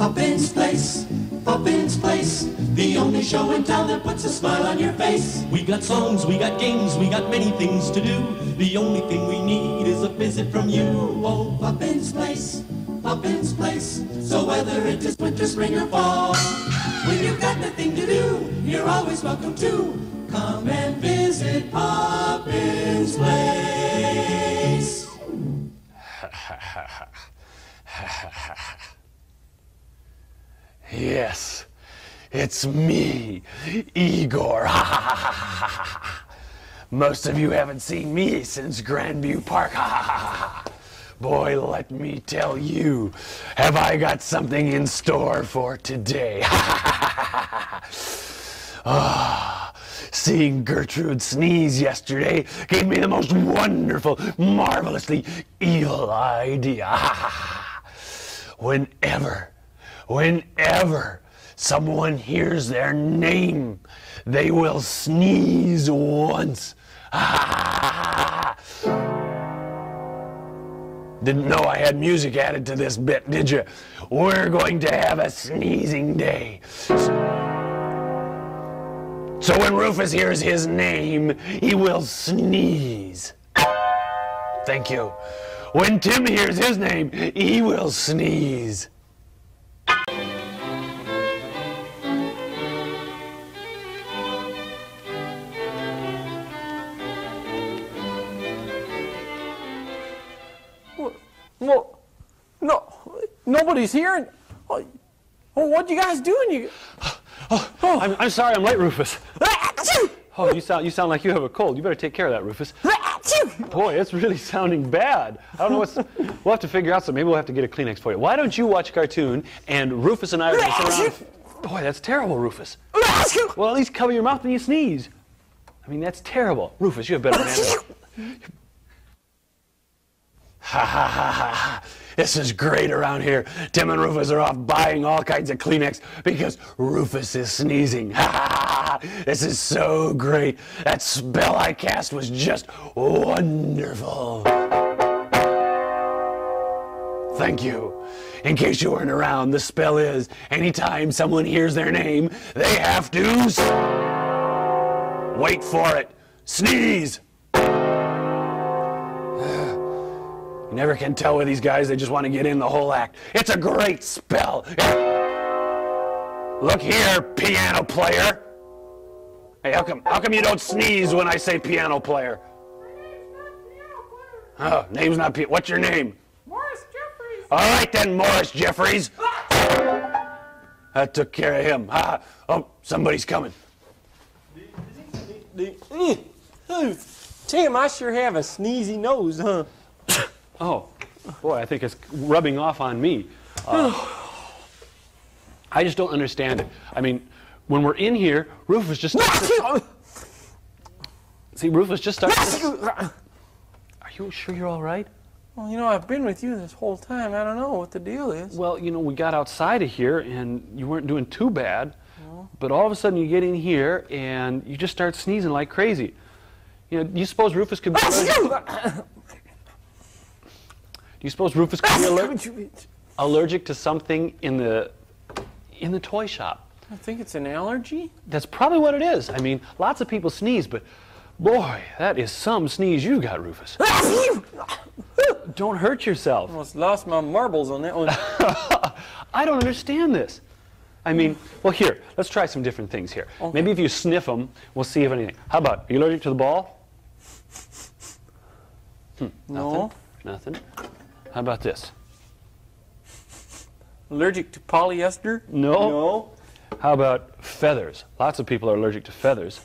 Puppins Place, Puppins Place, the only show in town that puts a smile on your face. We got songs, we got games, we got many things to do. The only thing we need is a visit from you. Oh, Puppins Place, Puppins Place. So whether it is winter, spring, or fall, when you've got nothing to do, you're always welcome to come and visit Puppins Place. Yes, it's me, Igor. Most of you haven't seen me since Grandview Park. Boy, let me tell you, have I got something in store for today. Seeing Gertrude sneeze yesterday gave me the most wonderful, marvelously evil idea. Whenever someone hears their name, they will sneeze once. Didn't know I had music added to this bit, did you? We're going to have a sneezing day. So when Rufus hears his name, he will sneeze. Thank you. When Tim hears his name, he will sneeze. Well, no, nobody's here. Oh, what you guys doing? I'm sorry, I'm late, Rufus. Oh, you sound like you have a cold. You better take care of that, Rufus. Boy, it's really sounding bad. I don't know we'll have to figure out something. Maybe we'll have to get a Kleenex for you. Why don't you watch a cartoon and Rufus and I are going to sit around. Boy, that's terrible, Rufus. Well, at least cover your mouth when you sneeze. I mean, that's terrible. Rufus, you have better manners. Ha ha ha ha. This is great around here. Tim and Rufus are off buying all kinds of Kleenex because Rufus is sneezing. Ha ha ha. This is so great. That spell I cast was just wonderful. Thank you. In case you weren't around, the spell is anytime someone hears their name, they have to wait for it. Sneeze. You never can tell with these guys, they just want to get in the whole act. It's a great spell. Look here, piano player. Hey, how come you don't sneeze when I say piano player? Oh, name's not piano. What's your name? Morris Jeffries. All right then, Morris Jeffries. That took care of him. Oh, somebody's coming. Tim, I sure have a sneezy nose, huh? Oh, boy, I think it's rubbing off on me. I just don't understand it. I mean, when we're in here, Rufus just starts to... See, Rufus just starts to... Are you sure you're all right? Well, you know, I've been with you this whole time. I don't know what the deal is. Well, you know, we got outside of here, and you weren't doing too bad. No. But all of a sudden, you get in here, and you just start sneezing like crazy. You know, do you suppose Rufus could be allergic? Do you suppose Rufus could be allergic to something in the toy shop? I think it's an allergy. That's probably what it is. I mean, lots of people sneeze, but boy, that is some sneeze you've got, Rufus. Don't hurt yourself. I almost lost my marbles on that one. I don't understand this. I mean, well, here, let's try some different things here. Okay. Maybe if you sniff them, we'll see if anything. How about, are you allergic to the ball? No. Nothing. How about this? Allergic to polyester? No. No. How about feathers? Lots of people are allergic to feathers.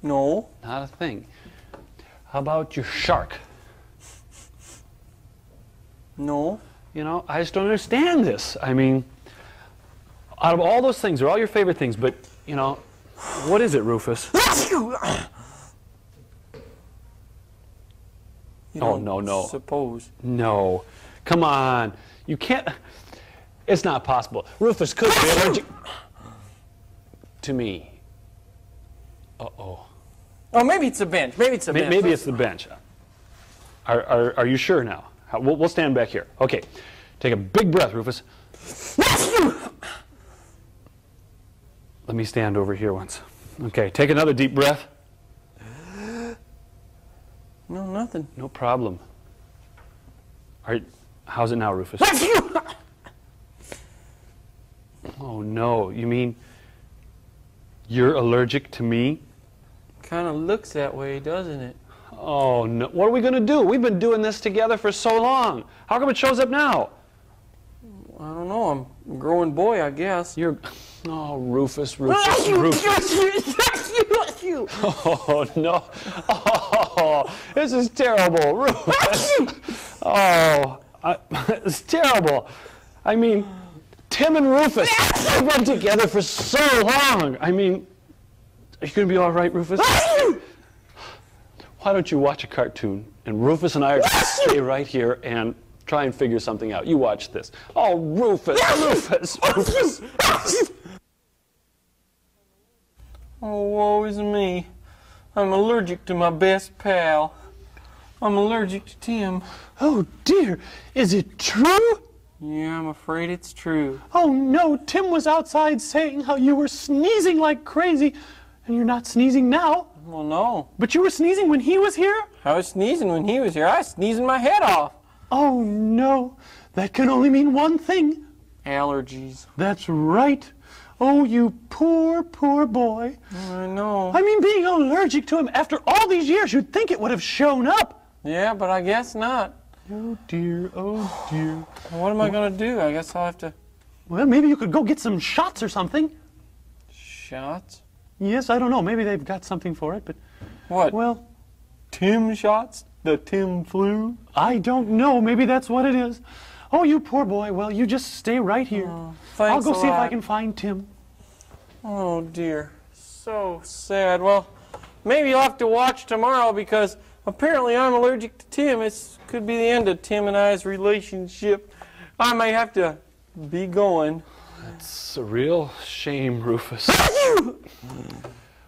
No. Not a thing. How about your shark? No. You know, I just don't understand this. I mean, out of all those things, they're all your favorite things, but, you know, what is it, Rufus? Oh, no. Suppose. No. Come on. You can't. It's not possible. Rufus could be allergic to me. Uh-oh. Oh, maybe it's a bench. Maybe it's a bench. Maybe it's the bench. Are you sure now? We'll stand back here. Okay. Take a big breath, Rufus. Let me stand over here once. Okay, take another deep breath. No, nothing. No problem. How's it now, Rufus? Oh, no. You mean you're allergic to me? Kind of looks that way, doesn't it? Oh, no. What are we going to do? We've been doing this together for so long. How come it shows up now? I don't know. I'm a growing boy, I guess. You're... Oh, Rufus, Rufus, Rufus. Oh, no. Oh, this is terrible, Rufus. Oh, it's terrible. I mean, Tim and Rufus have been together for so long. I mean, are you going to be all right, Rufus? Why don't you watch a cartoon, and Rufus and I are going to stay right here and try and figure something out. You watch this. Oh, Rufus, Rufus, Rufus. Oh, woe is me. I'm allergic to my best pal. I'm allergic to Tim. Oh, dear. Is it true? Yeah, I'm afraid it's true. Oh, no. Tim was outside saying how you were sneezing like crazy, and you're not sneezing now. Well, no. But you were sneezing when he was here? I was sneezing when he was here. I was sneezing my head off. Oh, no. That can only mean one thing. Allergies. That's right. Oh, you poor, poor boy. I know. I mean, being allergic to him after all these years, you'd think it would have shown up. Yeah, but I guess not. Oh, dear. Oh, dear. What am I going to do? I guess I'll have to... Well, maybe you could go get some shots or something. Shots? Yes, I don't know. Maybe they've got something for it, but... What? Well... Tim shots? The Tim flu? I don't know. Maybe that's what it is. Oh, you poor boy. Well, you just stay right here. Thanks I'll go a see if lot. I can find Tim. Oh, dear. So sad. Well, maybe you'll have to watch tomorrow because apparently I'm allergic to Tim. It could be the end of Tim and I's relationship. I may have to be going. It's a real shame, Rufus.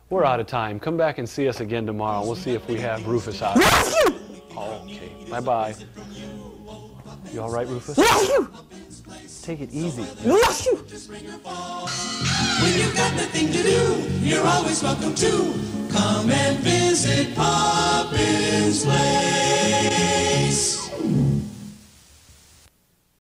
We're out of time. Come back and see us again tomorrow. We'll see if we have Rufus out. Okay. Bye-bye. You all right, Rufus? Take it easy. When you've got nothing to do, you're always welcome to come and visit Puppins Place.